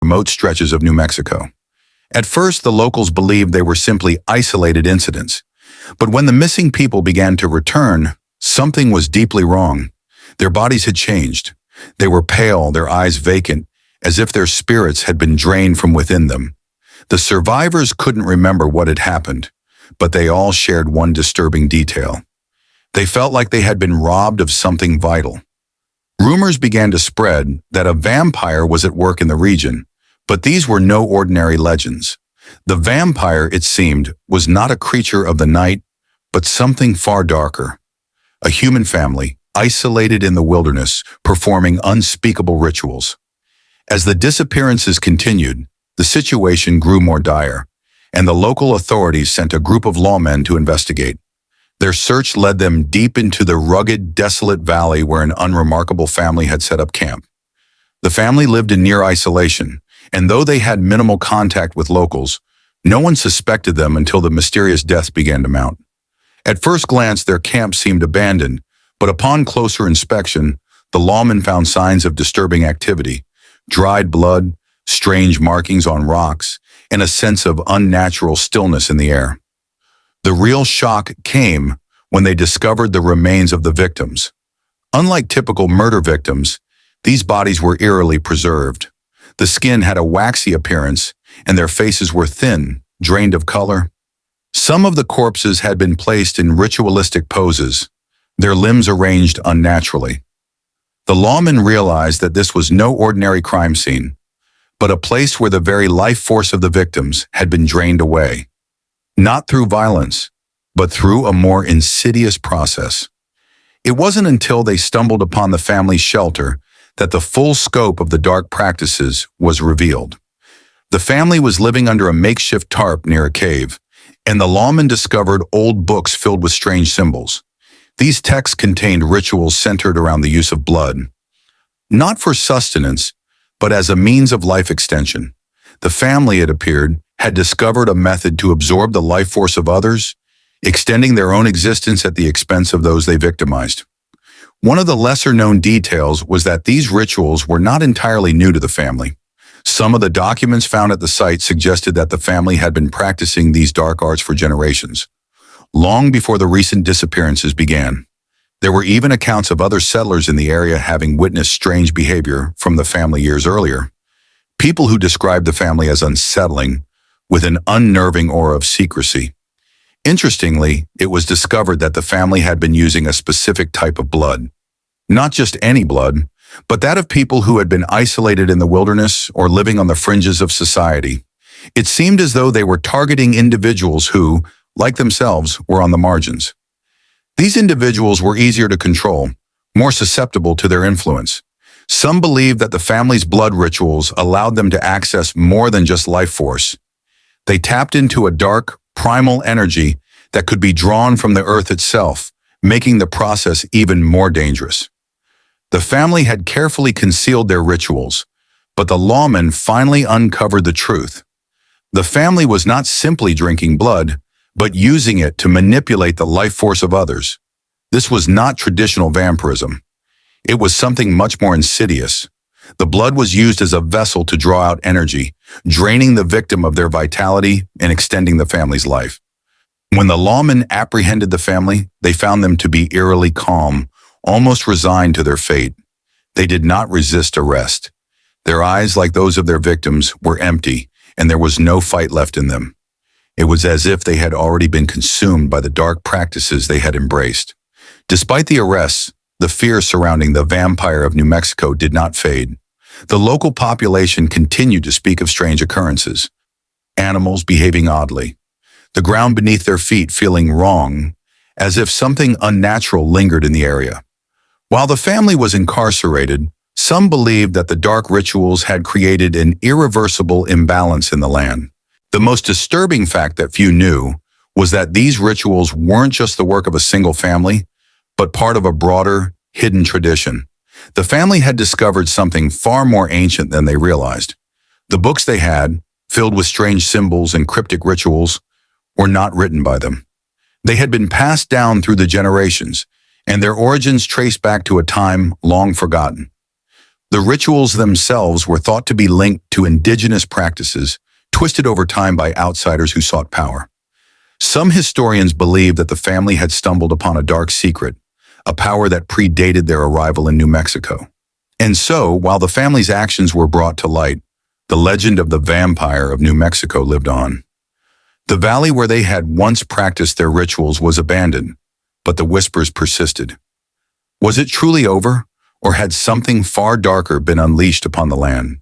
remote stretches of New Mexico. At first, the locals believed they were simply isolated incidents. But when the missing people began to return, something was deeply wrong. Their bodies had changed. They were pale, their eyes vacant, as if their spirits had been drained from within them. The survivors couldn't remember what had happened, but they all shared one disturbing detail. They felt like they had been robbed of something vital. Rumors began to spread that a vampire was at work in the region, but these were no ordinary legends. The vampire, it seemed, was not a creature of the night, but something far darker. A human family, isolated in the wilderness, performing unspeakable rituals. As the disappearances continued, the situation grew more dire, and the local authorities sent a group of lawmen to investigate. Their search led them deep into the rugged, desolate valley where an unremarkable family had set up camp. The family lived in near isolation, and though they had minimal contact with locals, no one suspected them until the mysterious deaths began to mount. At first glance, their camp seemed abandoned, but upon closer inspection, the lawmen found signs of disturbing activity: dried blood, strange markings on rocks, and a sense of unnatural stillness in the air. The real shock came when they discovered the remains of the victims. Unlike typical murder victims, these bodies were eerily preserved. The skin had a waxy appearance, and their faces were thin, drained of color. Some of the corpses had been placed in ritualistic poses, their limbs arranged unnaturally. The lawmen realized that this was no ordinary crime scene, but a place where the very life force of the victims had been drained away. Not through violence, but through a more insidious process. It wasn't until they stumbled upon the family's shelter that the full scope of the dark practices was revealed. The family was living under a makeshift tarp near a cave, and the lawmen discovered old books filled with strange symbols. These texts contained rituals centered around the use of blood, not for sustenance, but as a means of life extension. The family, it appeared, had discovered a method to absorb the life force of others, extending their own existence at the expense of those they victimized. One of the lesser-known details was that these rituals were not entirely new to the family. Some of the documents found at the site suggested that the family had been practicing these dark arts for generations, long before the recent disappearances began. There were even accounts of other settlers in the area having witnessed strange behavior from the family years earlier. People who described the family as unsettling, with an unnerving aura of secrecy. Interestingly, it was discovered that the family had been using a specific type of blood. Not just any blood, but that of people who had been isolated in the wilderness or living on the fringes of society. It seemed as though they were targeting individuals who, like themselves, were on the margins. These individuals were easier to control, more susceptible to their influence. Some believed that the family's blood rituals allowed them to access more than just life force. They tapped into a dark, primal energy that could be drawn from the earth itself, making the process even more dangerous. The family had carefully concealed their rituals, but the lawmen finally uncovered the truth. The family was not simply drinking blood, but using it to manipulate the life force of others. This was not traditional vampirism. It was something much more insidious. The blood was used as a vessel to draw out energy, draining the victim of their vitality and extending the family's life. When the lawmen apprehended the family, they found them to be eerily calm, almost resigned to their fate. They did not resist arrest. Their eyes, like those of their victims, were empty, and there was no fight left in them. It was as if they had already been consumed by the dark practices they had embraced. Despite the arrests, the fear surrounding the vampire of New Mexico did not fade. The local population continued to speak of strange occurrences. Animals behaving oddly. The ground beneath their feet feeling wrong, as if something unnatural lingered in the area. While the family was incarcerated, some believed that the dark rituals had created an irreversible imbalance in the land. The most disturbing fact that few knew was that these rituals weren't just the work of a single family, but part of a broader, hidden tradition. The family had discovered something far more ancient than they realized. The books they had, filled with strange symbols and cryptic rituals, were not written by them. They had been passed down through the generations, and their origins traced back to a time long forgotten. The rituals themselves were thought to be linked to indigenous practices, twisted over time by outsiders who sought power. Some historians believe that the family had stumbled upon a dark secret, a power that predated their arrival in New Mexico. And so, while the family's actions were brought to light, the legend of the vampire of New Mexico lived on. The valley where they had once practiced their rituals was abandoned, but the whispers persisted. Was it truly over, or had something far darker been unleashed upon the land?